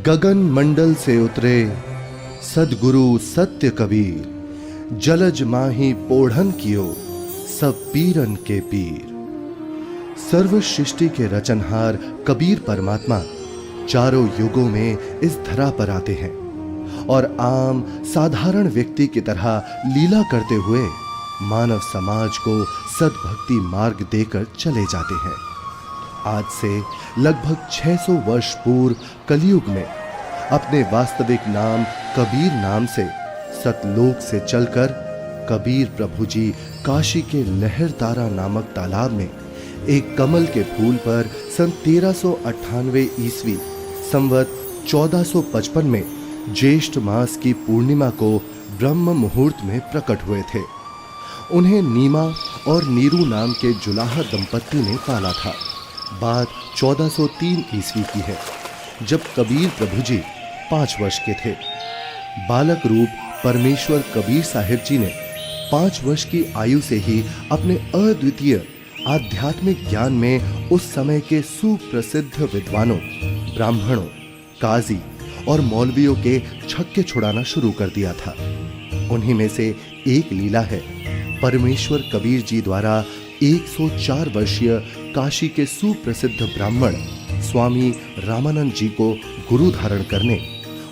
गगन मंडल से उतरे सदगुरु सत्य कबीर, जलज माही पोढ़न कियो सब पीरन के पीर। सर्व सृष्टि के रचनहार कबीर परमात्मा चारों युगों में इस धरा पर आते हैं और आम साधारण व्यक्ति की तरह लीला करते हुए मानव समाज को सद्भक्ति मार्ग देकर चले जाते हैं। आज से लगभग 600 वर्ष पूर्व कलयुग में अपने वास्तविक नाम कबीर नाम से सतलोक से चलकर कबीर प्रभु जी काशी के लहरतारा नामक तालाब में एक कमल के फूल पर सन 1398 ईस्वी संवत 1455 में ज्येष्ठ मास की पूर्णिमा को ब्रह्म मुहूर्त में प्रकट हुए थे। उन्हें नीमा और नीरू नाम के जुलाहा दंपत्ति ने पाला था। बात 1403 ईस्वी की है, जब कबीर प्रभु जी 5 वर्ष के थे। बालक रूप परमेश्वर कबीर साहिब जी ने 5 वर्ष की आयु से ही अपने अद्वितीय आध्यात्मिक ज्ञान में उस समय के सुप्रसिद्ध विद्वानों, ब्राह्मणों, काजी और मौलवियों के छक्के छुड़ाना शुरू कर दिया था। उन्हीं में से एक लीला है परमेश्वर कबीर जी द्वारा 104 वर्षीय काशी के सुप्रसिद्ध ब्राह्मण स्वामी रामानंद जी को गुरु धारण करने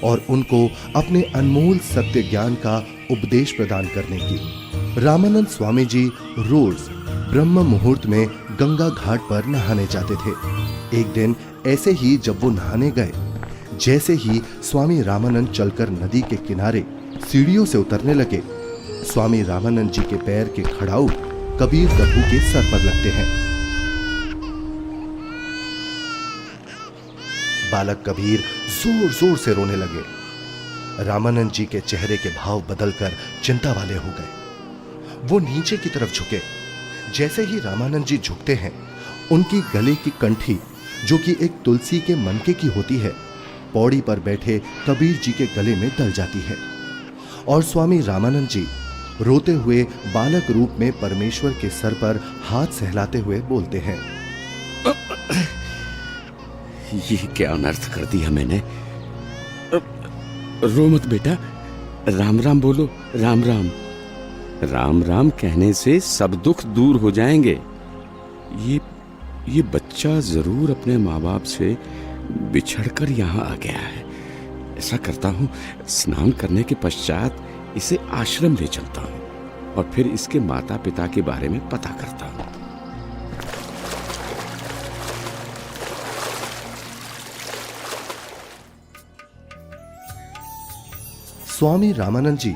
और उनको अपने अनमोल सत्य ज्ञान का उपदेश प्रदान करने की। रामानंद स्वामी जी रोज ब्रह्म मुहूर्त में गंगा घाट पर नहाने जाते थे। एक दिन ऐसे ही जब वो नहाने गए, जैसे ही स्वामी रामानंद चलकर नदी के किनारे सीढ़ियों से उतरने लगे, स्वामी रामानंद जी के पैर के खड़ाऊ कबीर प्रभु के सर पर लगते हैं। बालक कबीर जोर जोर से रोने लगे। रामानंद जी के चेहरे के भाव बदलकर चिंता वाले हो गए। वो नीचे की तरफ झुके। जैसे ही रामानंद जी झुकते हैं, उनकी गले की कंठी, जो कि एक तुलसी के मनके की होती है, पौड़ी पर बैठे कबीर जी के गले में डल जाती है और स्वामी रामानंद जी रोते हुए बालक रूप में परमेश्वर के सर पर हाथ सहलाते हुए बोलते हैं, ये क्या अनर्थ कर दिया मैंने। रो मत बेटा, राम राम बोलो। राम राम। राम राम कहने से सब दुख दूर हो जाएंगे। ये बच्चा जरूर अपने माँ बाप से बिछड़कर यहाँ आ गया है। ऐसा करता हूँ, स्नान करने के पश्चात इसे आश्रम ले चलता हूँ और फिर इसके माता पिता के बारे में पता करता हूँ। स्वामी रामानंद जी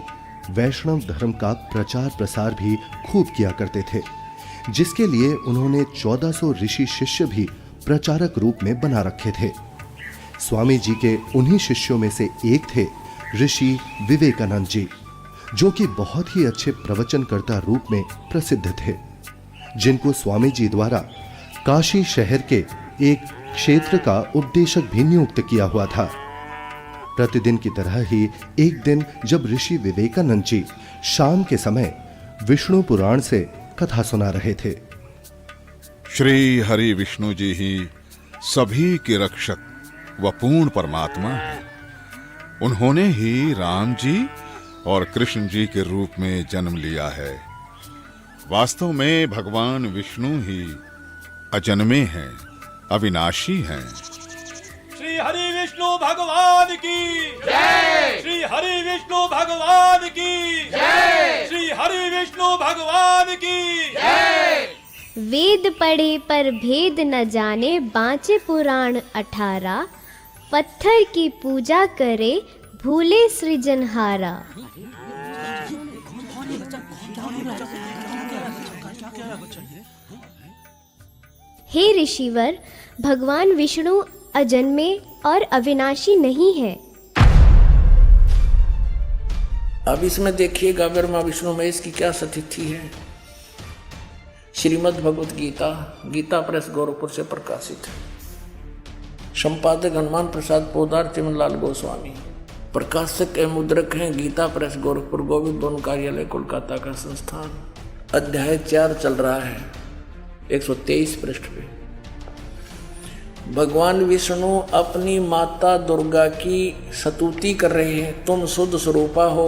वैष्णव धर्म का प्रचार प्रसार भी खूब किया करते थे, जिसके लिए उन्होंने 1400 ऋषि शिष्य भी प्रचारक रूप में बना रखे थे। स्वामी जी के उन्हीं शिष्यों में से एक थे ऋषि विवेकानंद जी, जो कि बहुत ही अच्छे प्रवचनकर्ता रूप में प्रसिद्ध थे, जिनको स्वामी जी द्वारा काशी शहर के एक क्षेत्र का उपदेशक भी नियुक्त किया हुआ था। प्रतिदिन की तरह ही एक दिन जब ऋषि विवेकानंद जी शाम के समय विष्णु पुराण से कथा सुना रहे थे। श्री हरि विष्णु जी ही सभी के रक्षक व पूर्ण परमात्मा है। उन्होंने ही राम जी और कृष्ण जी के रूप में जन्म लिया है। वास्तव में भगवान विष्णु ही अजन्मे हैं, अविनाशी हैं। श्री हरि विष्णु भगवान की जय। श्री हरि विष्णु भगवान की जय। श्री हरि विष्णु भगवान की जय। वेद पढ़े पर भेद न जाने, बाँचे पुराण 18। पत्थर की पूजा करे, भूले सृजनहारा। हे ऋषिवर, भगवान विष्णु अजन्मे और अविनाशी नहीं है। अब इसमें देखिएगा ब्रह्मा विष्णु महेश की क्या स्थिति है। श्रीमद् भगवत गीता, गीता प्रेस गोरखपुर से प्रकाशित है। संपादक हनुमान प्रसाद पोदार, चिमनलाल गोस्वामी। प्रकाशक एवं मुद्रक हैं गीता प्रेस गोरखपुर, गोविंद वन कार्यालय कोलकाता का संस्थान। अध्याय 4 चल रहा है, 123 पृष्ठ पे। भगवान विष्णु अपनी माता दुर्गा की स्तुति कर रहे हैं, तुम शुद्ध स्वरूपा हो,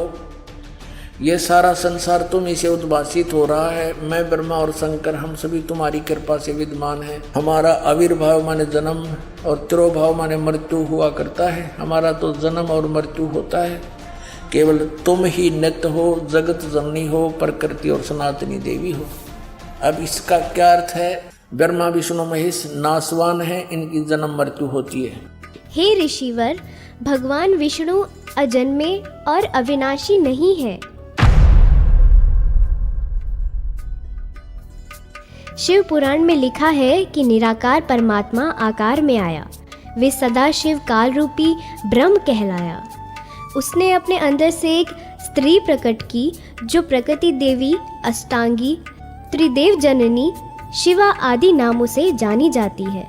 ये सारा संसार तुम इसे उद्भासित हो रहा है। मैं ब्रह्मा और शंकर हम सभी तुम्हारी कृपा से विद्यमान हैं। हमारा आविर्भाव माने जन्म और तिरोभाव माने मृत्यु हुआ करता है। हमारा तो जन्म और मृत्यु होता है, केवल तुम ही नित्य हो, जगत जननी हो, प्रकृति और सनातनी देवी हो। अब इसका क्या अर्थ है? ब्रह्मा विष्णु महेश नाशवान है, इनकी जन्म मृत्यु होती है। हे ऋषिवर, भगवान विष्णु अजन्मे और अविनाशी नहीं है। शिव पुराण में लिखा है कि निराकार परमात्मा आकार में आया, वे सदा शिव काल रूपी ब्रह्म कहलाया। उसने अपने अंदर से एक स्त्री प्रकट की जो प्रकृति देवी, अष्टांगी, त्रिदेव जननी, शिवा आदि नामों से जानी जाती है।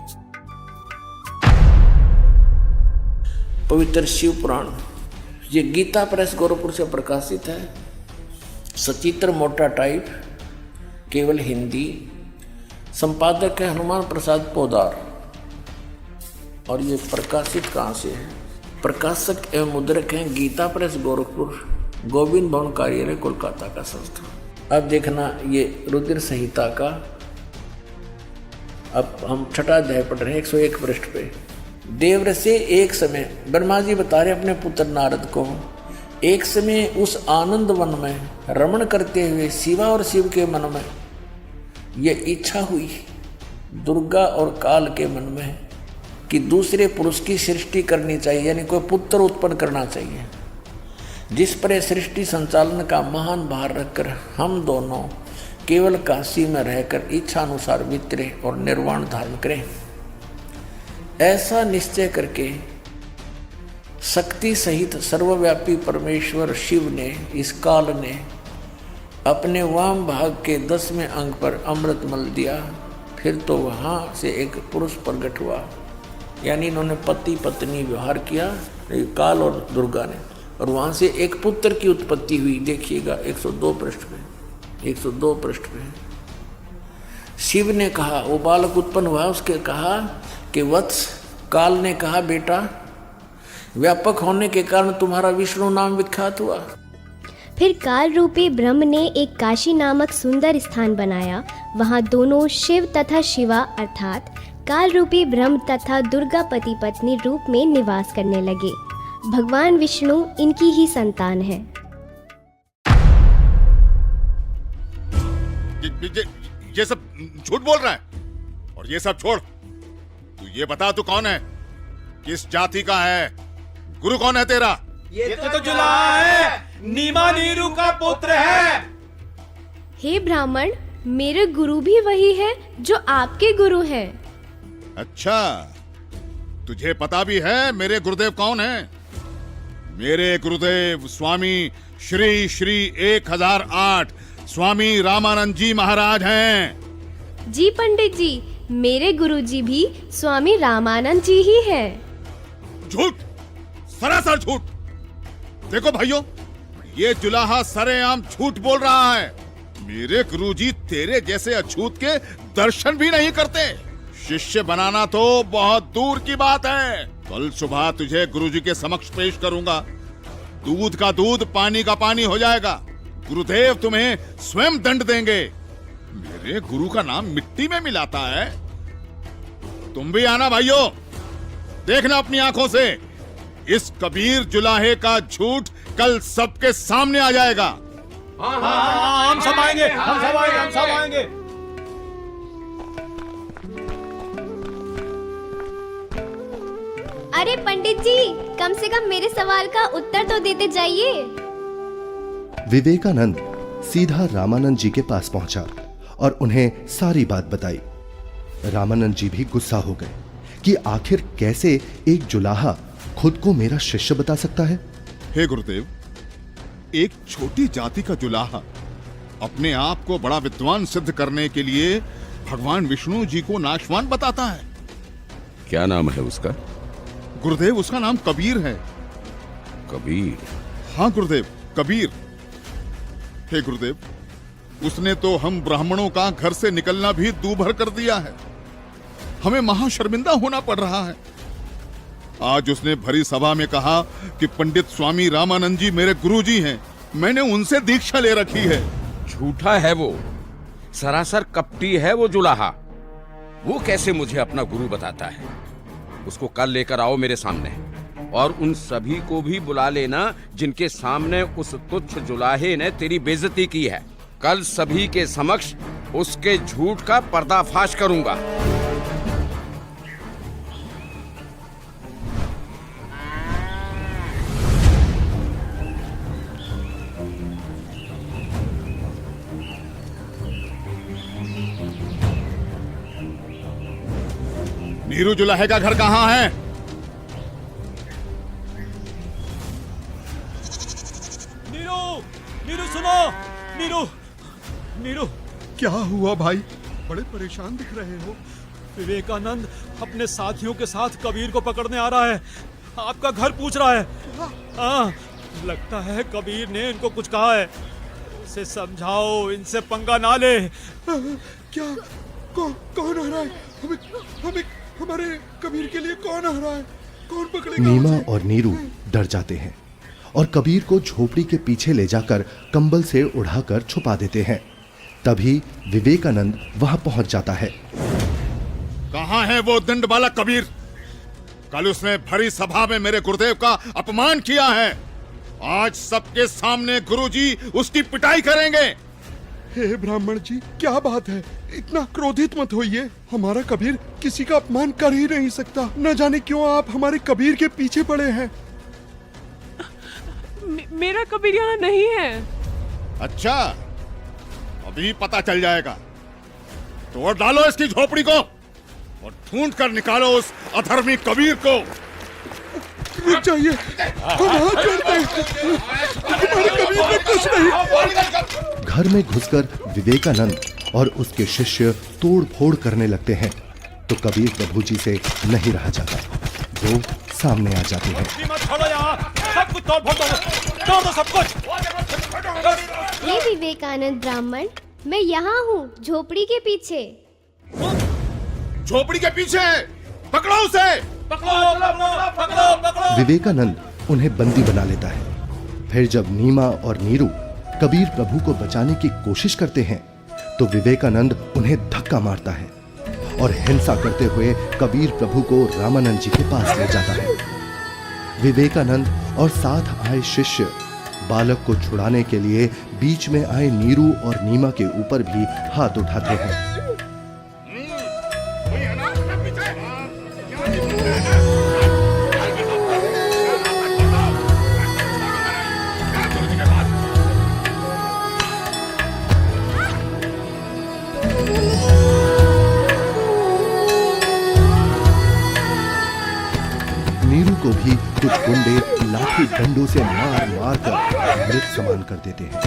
पवित्र शिव पुराण ये गीता प्रेस गोरखपुर से प्रकाशित है। सचित्र मोटा टाइप, केवल हिंदी। संपादक है हनुमान प्रसाद पोदार। और ये प्रकाशित कहाँ से है? प्रकाशक एवं मुद्रक हैं गीता प्रेस गोरखपुर, गोविंद भवन कार्यालय कोलकाता का संस्था। अब देखना ये रुद्र संहिता का, अब हम छठा अध्याय पढ़ रहे हैं 101 पृष्ठ पे। देवर से एक समय ब्रह्मा जी बता रहे अपने पुत्र नारद को, एक समय उस आनंद वन में रमण करते हुए शिवा और शिव के मन में ये इच्छा हुई, दुर्गा और काल के मन में, कि दूसरे पुरुष की सृष्टि करनी चाहिए, यानी कोई पुत्र उत्पन्न करना चाहिए, जिस पर सृष्टि संचालन का महान भार रखकर हम दोनों केवल काशी में रहकर इच्छा अनुसार वितरे और निर्वाण धारण करें। ऐसा निश्चय करके शक्ति सहित सर्वव्यापी परमेश्वर शिव ने, इस काल ने, अपने वाम भाग के 10वें अंग पर अमृत मल दिया। फिर तो वहाँ से एक पुरुष प्रकट हुआ, यानी इन्होंने पति पत्नी व्यवहार किया, काल और दुर्गा ने, और वहाँ से एक पुत्र की उत्पत्ति हुई। देखिएगा 102 पृष्ठ में, 102 पृष्ठ में। शिव ने कहा, वो बालक उत्पन्न हुआ, उसके कहा कि वत्स, काल ने कहा बेटा, व्यापक होने के कारण तुम्हारा विष्णु नाम विख्यात हुआ। फिर काल रूपी ब्रह्म ने एक काशी नामक सुंदर स्थान बनाया। वहाँ दोनों शिव तथा शिवा अर्थात काल रूपी ब्रह्म तथा दुर्गा पति पत्नी रूप में निवास करने लगे। भगवान विष्णु इनकी ही संतान है। ये सब झूठ बोल रहा है। और ये सब छोड़, तू ये बता तू कौन है, किस जाति का है, गुरु कौन है तेरा? ये तो जुलाहा है, नीमा नीरू का पुत्र है। हे ब्राह्मण, मेरे गुरु भी वही है जो आपके गुरु हैं। अच्छा, तुझे पता भी है मेरे गुरुदेव कौन है? मेरे गुरुदेव स्वामी श्री श्री 1008 स्वामी रामानंद जी महाराज हैं। जी पंडित जी, मेरे गुरु जी भी स्वामी रामानंद जी ही हैं। झूठ, सरासर झूठ। देखो भाइयों, ये जुलाहा सरेआम झूठ बोल रहा है। मेरे गुरुजी तेरे जैसे अछूत के दर्शन भी नहीं करते। शिष्य बनाना तो बहुत दूर की बात है। कल सुबह तुझे गुरुजी के समक्ष पेश करूंगा। दूध का दूध, पानी का पानी हो जाएगा। गुरुदेव तुम्हें स्वयं दंड देंगे। मेरे गुरु का नाम मिट्टी में मिलाता है। तुम भी आना भाइयों, देखना अपनी आंखों से। इस कबीर जुलाहे का झूठ कल सबके सामने आ जाएगा। हाँ, हम सब आएंगे, हम सब आएंगे, हम सब आएंगे। अरे पंडित जी, कम से कम मेरे सवाल का उत्तर तो देते जाइए। विवेकानंद सीधा रामानंद जी के पास पहुंचा और उन्हें सारी बात बताई। रामानंद जी भी गुस्सा हो गए कि आखिर कैसे एक जुलाहा खुद को मेरा शिष्य बता सकता है। हे गुरुदेव, एक छोटी जाति का जुलाहा अपने आप को बड़ा विद्वान सिद्ध करने के लिए भगवान विष्णु जी को नाशवान बताता है। क्या नाम है उसका? गुरुदेव, उसका नाम कबीर है। कबीर? हाँ गुरुदेव, कबीर। हे गुरुदेव, उसने तो हम ब्राह्मणों का घर से निकलना भी दूभर कर दिया है। हमें महाशर्मिंदा होना पड़ रहा है। आज उसने भरी सभा में कहा कि पंडित स्वामी रामानंद जी मेरे गुरुजी हैं, मैंने उनसे दीक्षा ले रखी है। झूठा है वो, सरासर कपटी है वो जुलाहा। वो कैसे मुझे अपना गुरु बताता है? उसको कल लेकर आओ मेरे सामने, और उन सभी को भी बुला लेना जिनके सामने उस तुच्छ जुलाहे ने तेरी बेइज्जती की है। कल सभी के समक्ष उसके झूठ का पर्दाफाश करूंगा। नीरू जुलाहे का घर कहाँ है? नीरू, नीरू सुनो, नीरू, नीरू। क्या हुआ भाई? बड़े परेशान दिख रहे हो। विवेकानंद अपने साथियों के साथ कबीर को पकड़ने आ रहा है। आपका घर पूछ रहा है। हाँ, लगता है कबीर ने इनको कुछ कहा है। उसे समझाओ, इनसे पंगा ना ले। क्या? कौन आ रहा है? हमें हमारे कबीर के लिए कौन आ रहा है? कौन पकड़ेगा? नीमा और नीरू डर जाते हैं और कबीर को झोपड़ी के पीछे ले जाकर कंबल से उड़ाकर छुपा देते हैं। तभी विवेकानंद वहां पहुंच जाता है। कहाँ है वो दंड वाला कबीर? कल उसने भरी सभा में मेरे गुरुदेव का अपमान किया है। आज सबके सामने गुरुजी उसकी पिटाई करेंगे। हे ब्राह्मण जी, क्या बात है? इतना क्रोधित मत होइए। हमारा कबीर किसी का अपमान कर ही नहीं सकता। न जाने क्यों आप हमारे कबीर के पीछे पड़े हैं। मेरा कबीर यहाँ नहीं है। अच्छा, अभी पता चल जाएगा। तोड़ डालो इसकी झोपड़ी को और ढूंढ कर निकालो उस अधर्मी कबीर को। रुक जाइए, हम हाथ जोड़ते हैं। हमारे कबीर ने कुछ नहीं। घर में घुसकर विवेकानंद और उसके शिष्य तोड़ फोड़ करने लगते हैं तो कबीर प्रभु जी से नहीं रहा जाता। वो सामने आ जाते हैं। मत छोड़ो यहाँ, सब कुछ तोड़ फोड़ दो सब कुछ। हे विवेकानंद ब्राह्मण, मैं यहाँ हूँ, झोपड़ी के पीछे। झोपड़ी के पीछे पकड़ो उसे। पकड़ो। विवेकानंद उन्हें बंदी बना लेता है। फिर जब नीमा और नीरू कबीर प्रभु को बचाने की कोशिश करते हैं तो विवेकानंद उन्हें धक्का मारता है और हिंसा करते हुए कबीर प्रभु को रामानंद जी के पास ले जाता है। विवेकानंद और साथ आए शिष्य बालक को छुड़ाने के लिए बीच में आए नीरू और नीमा के ऊपर भी हाथ उठाते हैं। नीरू को भी कुछ गुंडे लाठी डंडों से मार मार कर मृत समान कर देते हैं।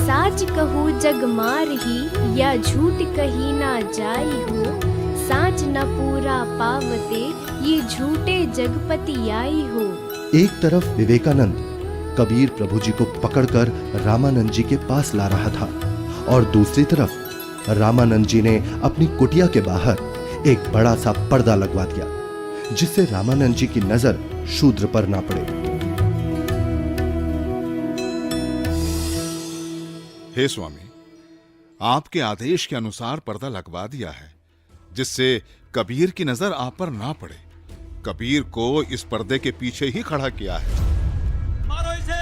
साच कहू जग मार ही, या झूठ कही ना जाई हो। साच न पूरा पावते, ये झूठे जगपति आई हो। एक तरफ विवेकानंद कबीर प्रभु जी को पकड़कर रामानंद जी के पास ला रहा था और दूसरी तरफ रामानंद जी ने अपनी कुटिया के बाहर एक बड़ा सा पर्दा लगवा दिया जिससे रामानंद जी की नजर शूद्र पर ना पड़े। हे स्वामी, आपके आदेश के अनुसार पर्दा लगवा दिया है जिससे कबीर की नजर आप पर ना पड़े। कबीर को इस पर्दे के पीछे ही खड़ा किया है। मारो इसे,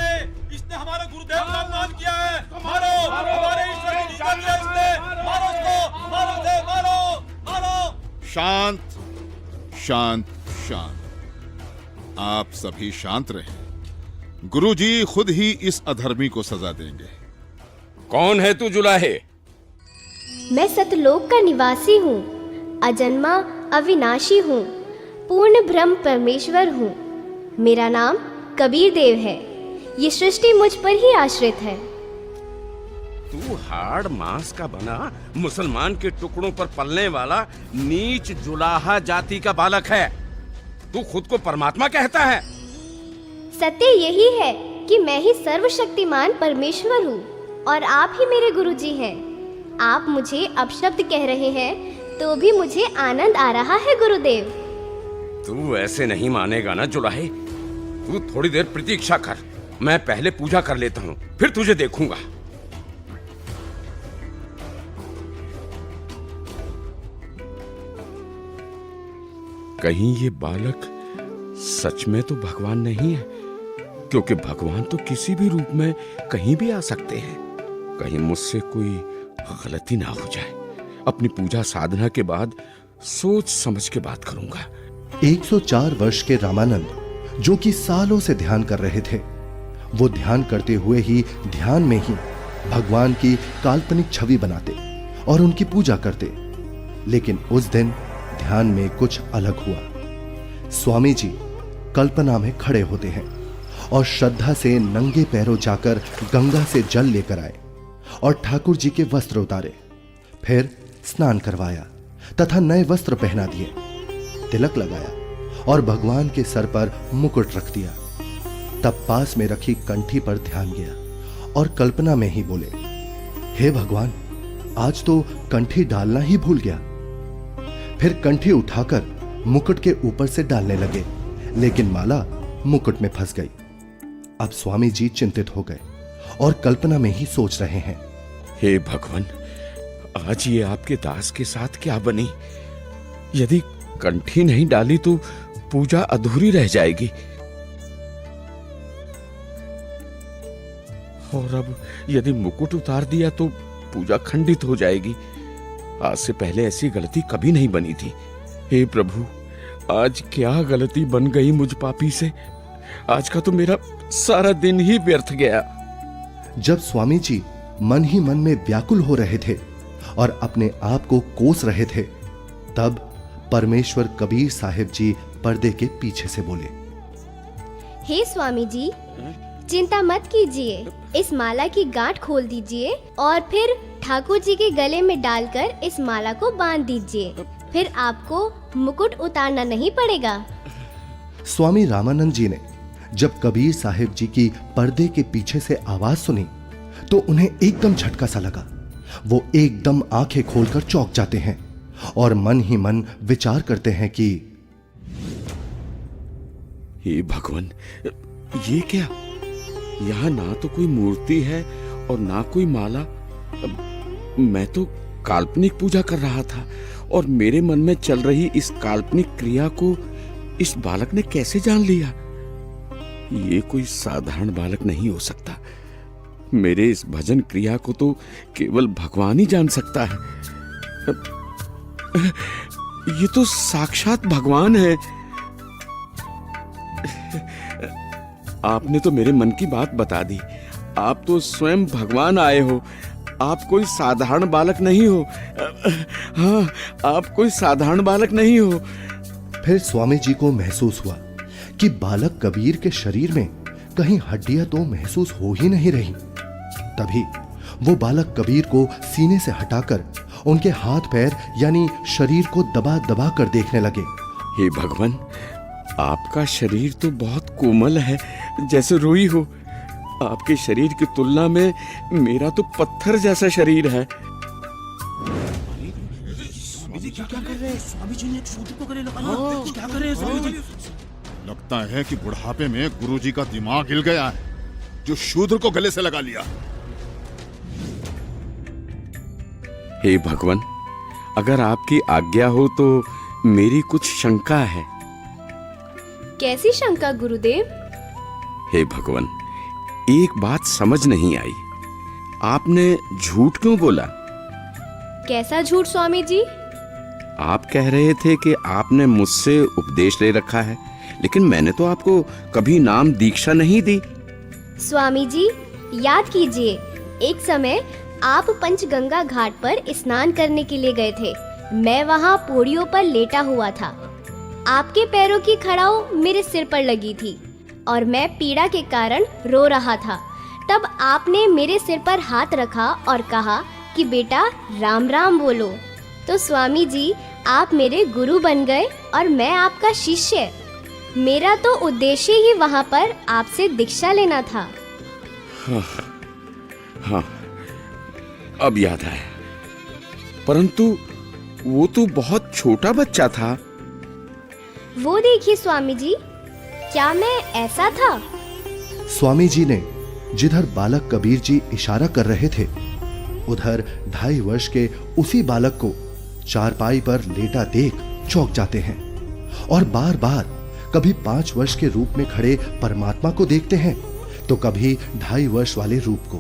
इसने हमारे गुरुदेव का अपमान किया है। मारो, हमारे ईश्वर की निंदा किया इसने। मारो इसको, मारो इसे, मारो। शांत शांत शांत। आप सभी शांत रहें। गुरुजी खुद ही इस अधर्मी को सजा देंगे। कौन है तू जुलाहे? मैं सतलोक का निवासी हूँ, अजन्मा अविनाशी हूँ, पूर्ण ब्रह्म परमेश्वर हूँ। मेरा नाम कबीर देव है। ये सृष्टि मुझ पर ही आश्रित है। तू हाड़ मांस का बना मुसलमान के टुकड़ों पर पलने वाला नीच जुलाहा जाति का बालक है। तू खुद को परमात्मा कहता है। सत्य यही है कि मैं ही सर्वशक्तिमान परमेश्वर हूँ और आप ही मेरे गुरुजी हैं। आप मुझे अपशब्द कह रहे हैं तो भी मुझे आनंद आ रहा है गुरुदेव। तू ऐसे नहीं मानेगा ना जुलाहे। तू थोड़ी देर प्रतीक्षा कर, मैं पहले पूजा कर लेता हूँ, फिर तुझे देखूंगा। कहीं ये बालक सच में तो भगवान नहीं है, क्योंकि भगवान तो किसी भी रूप में कहीं भी आ सकते हैं। कहीं मुझसे कोई गलती ना हो जाए। अपनी पूजा साधना के बाद सोच समझ के बात करूंगा। 104 वर्ष के रामानंद, जो कि सालों से ध्यान कर रहे थे, वो ध्यान करते हुए ही ध्यान में ही भगवान की काल्पनिक छवि बनाते और उनकी पूजा करते। लेकिन उस दिन ध्यान में कुछ अलग हुआ। स्वामी जी कल्पना में खड़े होते हैं और श्रद्धा से नंगे पैरों जाकर गंगा से जल लेकर आए और ठाकुर जी के वस्त्र उतारे, फिर स्नान करवाया तथा नए वस्त्र पहना दिए, तिलक लगाया और भगवान के सर पर मुकुट रख दिया। तब पास में रखी कंठी पर ध्यान गया और कल्पना में ही बोले, हे भगवान, आज तो कंठी डालना ही भूल गया। फिर कंठी उठाकर मुकुट के ऊपर से डालने लगे, लेकिन माला मुकुट में फंस गई। अब स्वामी जी चिंतित हो गए और कल्पना में ही सोच रहे हैं, हे भगवान, आज ये आपके दास के साथ क्या बनी? यदि कंठी नहीं डाली तो पूजा अधूरी रह जाएगी। और अब यदि मुकुट उतार दिया तो पूजा खंडित हो जाएगी। आज से पहले ऐसी गलती कभी नहीं बनी थी। हे प्रभु, आज क्या गलती बन गई मुझ पापी से। आज का तो मेरा सारा दिन ही व्यर्थ गया। जब स्वामी जी मन ही मन में व्याकुल हो रहे थे और अपने आप को कोस रहे थे, तब परमेश्वर कबीर साहिब जी पर्दे के पीछे से बोले, हे स्वामी जी, चिंता मत कीजिए, इस माला की गांठ खोल दीजिए और फिर ठाकुर जी के गले में डालकर इस माला को बांध दीजिए, फिर आपको मुकुट उतारना नहीं पड़ेगा। स्वामी रामानंद जी ने जब कबीर साहिब जी की पर्दे के पीछे से आवाज सुनी तो उन्हें एकदम झटका सा लगा। वो एकदम आंखें खोलकर चौंक जाते हैं और मन ही मन विचार करते हैं कि हे भगवान, ये क्या? यहाँ ना तो कोई मूर्ति है और ना कोई माला। मैं तो काल्पनिक पूजा कर रहा था और मेरे मन में चल रही इस काल्पनिक क्रिया को इस बालक ने कैसे जान लिया? ये कोई साधारण बालक नहीं हो सकता। मेरे इस भजन क्रिया को तो केवल भगवान ही जान सकता है। ये तो साक्षात भगवान है। आपने तो मेरे मन की बात बता दी। आप तो स्वयं भगवान आए हो। आप कोई साधारण बालक नहीं हो। हाँ, आप कोई साधारण बालक नहीं हो। फिर स्वामी जी को महसूस हुआ कि बालक कबीर के शरीर में कहीं हड्डियां तो महसूस हो ही नहीं रही। तभी वो बालक कबीर को सीने से हटाकर उनके हाथ पैर यानी शरीर को दबा दबा कर देखने लगे। हे भगवान, आपका शरीर तो बहुत कोमल है, जैसे रुई हो। आपके शरीर की तुलना में मेरा तो पत्थर जैसा शरीर है। लगता है कि बुढ़ापे में गुरुजी का दिमाग हिल गया है, जो शूद्र को गले से लगा लिया। हे भगवान, अगर आपकी आज्ञा हो तो मेरी कुछ शंका है। कैसी शंका गुरुदेव? हे भगवान, एक बात समझ नहीं आई। आपने झूठ क्यों बोला? कैसा झूठ स्वामी जी? आप कह रहे थे कि आपने मुझसे उपदेश ले रखा है, लेकिन मैंने तो आपको कभी नाम दीक्षा नहीं दी। स्वामी जी, याद कीजिए, एक समय आप पंचगंगा घाट पर स्नान करने के लिए गए थे। मैं वहाँ पौड़ियों पर लेटा हुआ था। आपके पैरों की खड़ाऊ मेरे सिर पर लगी थी और मैं पीड़ा के कारण रो रहा था। तब आपने मेरे सिर पर हाथ रखा और कहा कि बेटा राम राम बोलो। तो स्वामी जी, आप मेरे गुरु बन गए और मैं आपका शिष्य। मेरा तो उद्देश्य ही वहां पर आपसे दीक्षा लेना था। हाँ, अब याद आया। परंतु वो तो बहुत छोटा बच्चा था। वो देखिए स्वामी जी, क्या मैं ऐसा था? स्वामी जी ने जिधर बालक कबीर जी इशारा कर रहे थे, उधर 2.5 वर्ष के उसी बालक को चारपाई पर लेटा देख चौंक जाते हैं और बार बार कभी 5 वर्ष के रूप में खड़े परमात्मा को देखते हैं तो कभी 2.5 वर्ष वाले रूप को।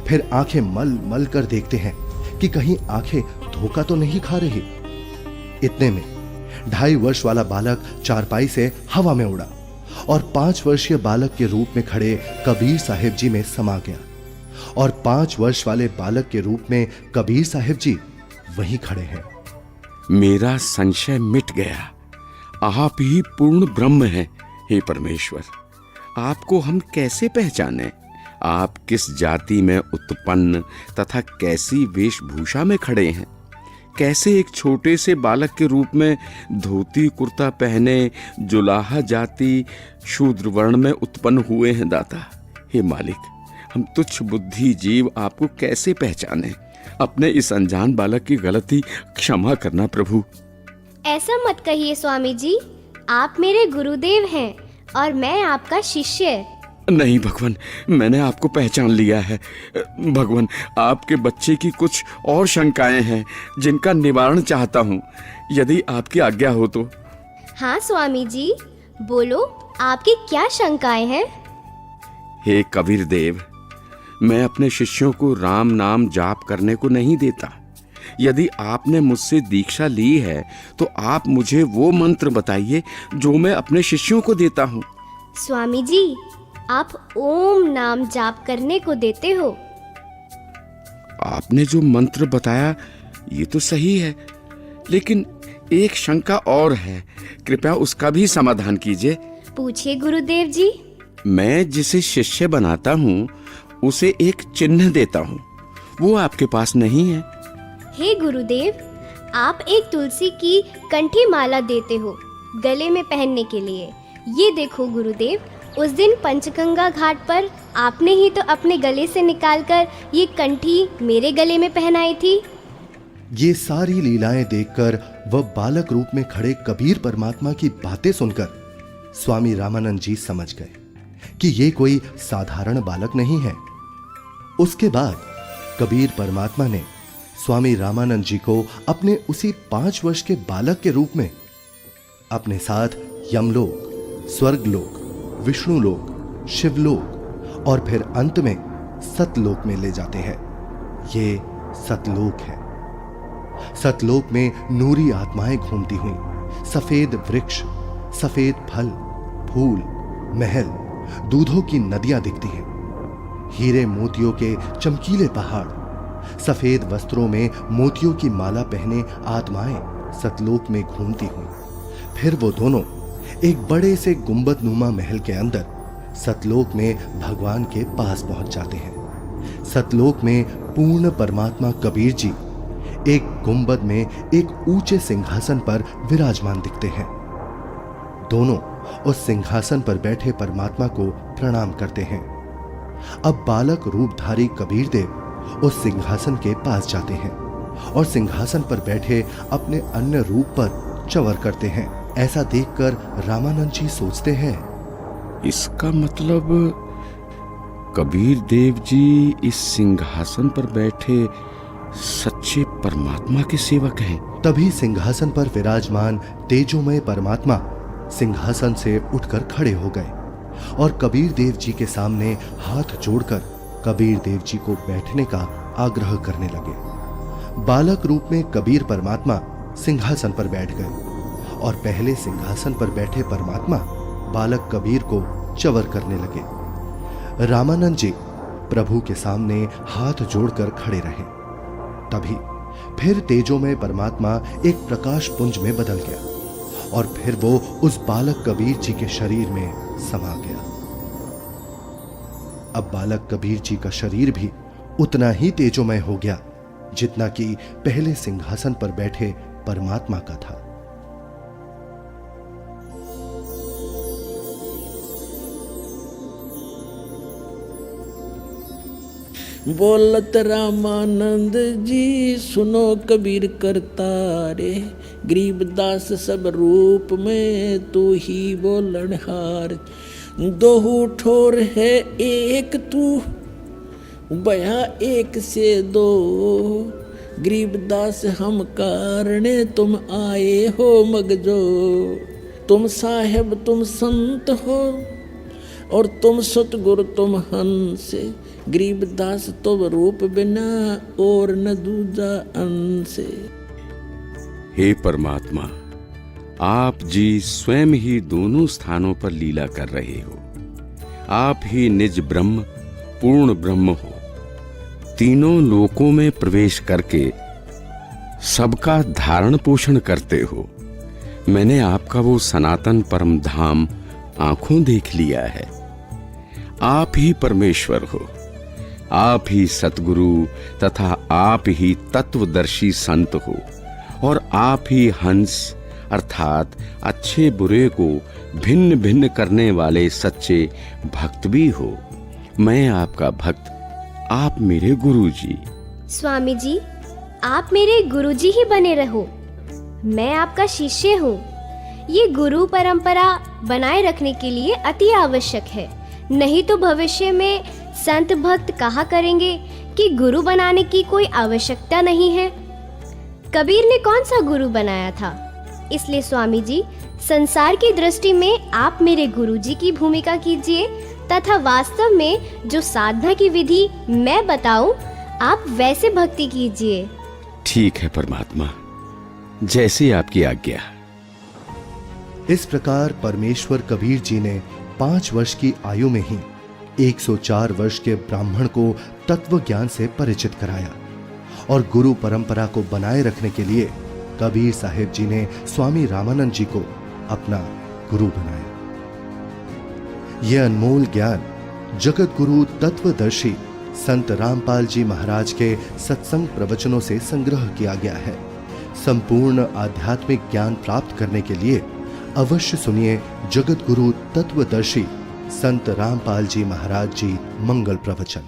फिर आंखें मल मल कर देखते हैं कि कहीं आंखें धोखा तो नहीं खा रही। इतने में 2.5 वर्ष वाला बालक चारपाई से हवा में उड़ा और 5 वर्षीय बालक के रूप में खड़े कबीर साहिब जी में समा गया और 5 वर्ष वाले बालक के रूप में कबीर साहिब जी वहीं खड़े हैं। मेरा संशय मिट गया। आप ही पूर्ण ब्रह्म हैं, हे परमेश्वर। आपको हम कैसे पहचानें? आप किस जाति में उत्पन्न तथा कैसी वेशभूषा में खड़े हैं? कैसे एक छोटे से बालक के रूप में धोती कुर्ता पहने जुलाहा जाति शूद्र वर्ण में उत्पन्न हुए हैं दाता? हे मालिक, हम तुच्छ बुद्धि जीव आपको कैसे पहचाने? अपने इस अनजान बालक की गलती क्षमा करना प्रभु। ऐसा मत कहिए स्वामी जी, आप मेरे गुरुदेव हैं और मैं आपका शिष्य। नहीं भगवान, मैंने आपको पहचान लिया है। भगवान, आपके बच्चे की कुछ और शंकाएं हैं जिनका निवारण चाहता हूँ, यदि आपकी आज्ञा हो तो। हाँ स्वामी जी, बोलो, आपकी क्या शंकाएं हैं? हे कबीर देव, मैं अपने शिष्यों को राम नाम जाप करने को नहीं देता। यदि आपने मुझसे दीक्षा ली है तो आप मुझे वो मंत्र बताइए जो मैं अपने शिष्यों को देता हूँ। स्वामी जी, आप ओम नाम जाप करने को देते हो। आपने जो मंत्र बताया ये तो सही है, लेकिन एक शंका और है, कृपया उसका भी समाधान कीजिए। पूछिए गुरुदेव जी। मैं जिसे शिष्य बनाता हूँ उसे एक चिन्ह देता हूँ, वो आपके पास नहीं है। हे गुरुदेव, आप एक तुलसी की कंठी माला देते हो गले में पहनने के लिए। ये देखो गुरुदेव, उस दिन पंचगंगा घाट पर आपने ही तो अपने गले से निकालकर ये कंठी मेरे गले में पहनाई थी। ये सारी लीलाएं देखकर वह बालक रूप में खड़े कबीर परमात्मा की बातें सुनकर स्वामी रामानंद जी समझ गए कि ये कोई साधारण बालक नहीं है। उसके बाद कबीर परमात्मा ने स्वामी रामानंद जी को अपने उसी 5 वर्ष के बालक के रूप में अपने साथ यमलोक, स्वर्गलोक, विष्णुलोक, शिवलोक और फिर अंत में सतलोक में ले जाते हैं। ये सतलोक है। सतलोक में नूरी आत्माएं घूमती हुई, सफेद वृक्ष, सफेद फल, फूल, महल, दूधों की नदियां दिखती हैं, हीरे मोतियों के चमकीले पहाड़, सफेद वस्त्रों में मोतियों की माला पहने आत्माएं सतलोक में घूमती हुई। फिर वो दोनों एक बड़े से गुंबद नुमा महल के अंदर सतलोक में भगवान के पास पहुंच जाते हैं। सतलोक में पूर्ण परमात्मा कबीर जी एक गुंबद में एक ऊंचे सिंहासन पर विराजमान दिखते हैं। दोनों उस सिंहासन पर बैठे परमात्मा को प्रणाम करते हैं। अब बालक रूपधारी कबीर देव उस सिंहासन के पास जाते हैं और सिंहासन पर बैठे अपने अन्य रूप पर चवर करते हैं। ऐसा देखकर रामानंद जी सोचते हैं, इसका मतलब कबीर देव जी इस सिंहासन पर बैठे सच्चे परमात्मा के सेवक हैं। तभी सिंहासन पर विराजमान तेजोमय परमात्मा सिंहासन से उठकर खड़े हो गए और कबीर देव जी के सामने हाथ जोड़कर कबीर देव जी को बैठने का आग्रह करने लगे। बालक रूप में कबीर परमात्मा सिंहासन पर बैठ गए और पहले सिंहासन पर बैठे परमात्मा बालक कबीर को चवर करने लगे। रामानंद जी प्रभु के सामने हाथ जोड़कर खड़े रहे। तभी फिर तेजोमय परमात्मा एक प्रकाश पुंज में बदल गया और फिर वो उस बालक कबीर जी के शरीर में समा गया। अब बालक कबीर जी का शरीर भी उतना ही तेजोमय हो गया जितना कि पहले सिंहासन पर बैठे परमात्मा का था। बोलत रामानंद जी सुनो कबीर करतारे, गरीबदास सब रूप में तू ही बोलनहार। दोहू ठोर है एक तू बया एक से दो, गरीबदास हम कारणे तुम आए हो मगजो। तुम साहेब तुम संत हो और तुम सतगुरु तुम हंस, गरीबदास तुम रूप बिना और न दूजा अंश। हे परमात्मा, आप जी स्वयं ही दोनों स्थानों पर लीला कर रहे हो। आप ही निज ब्रह्म पूर्ण ब्रह्म हो। तीनों लोकों में प्रवेश करके सबका धारण पोषण करते हो। मैंने आपका वो सनातन परम धाम आंखों देख लिया है। आप ही परमेश्वर हो, आप ही सतगुरु तथा आप ही तत्वदर्शी संत हो, और आप ही हंस अर्थात अच्छे बुरे को भिन्न भिन्न करने वाले सच्चे भक्त भी हो। मैं आपका भक्त, आप मेरे गुरुजी। स्वामी जी, आप मेरे गुरुजी ही बने रहो। मैं आपका शिष्य हूँ। ये गुरु परंपरा बनाए रखने के लिए अति आवश्यक है, नहीं तो भविष्य में संत भक्त कहा करेंगे कि गुरु बनाने की कोई आवश्यकता नहीं है। कबीर ने कौन सा गुरु बनाया था? इसलिए स्वामी जी, संसार की दृष्टि में आप मेरे गुरुजी की भूमिका कीजिए, तथा वास्तव में जो साधना की विधि मैं बताऊं, आप वैसे भक्ति कीजिए। ठीक है परमात्मा, जैसी आपकी आज्ञा। इस प्रकार परमेश्वर कबीर जी ने 5 वर्ष की आयु में ही 104 वर्ष के ब्राह्मण को तत्व ज्ञान से परिचित कराया, और गुरु परंपरा को बनाए रखने के लिए कबीर साहिब जी ने स्वामी रामानंद जी को अपना गुरु बनाया। यह अनमोल ज्ञान जगत गुरु तत्वदर्शी संत रामपाल जी महाराज के सत्संग प्रवचनों से संग्रह किया गया है। संपूर्ण आध्यात्मिक ज्ञान प्राप्त करने के लिए अवश्य सुनिए जगत गुरु तत्वदर्शी संत रामपाल जी महाराज जी मंगल प्रवचन।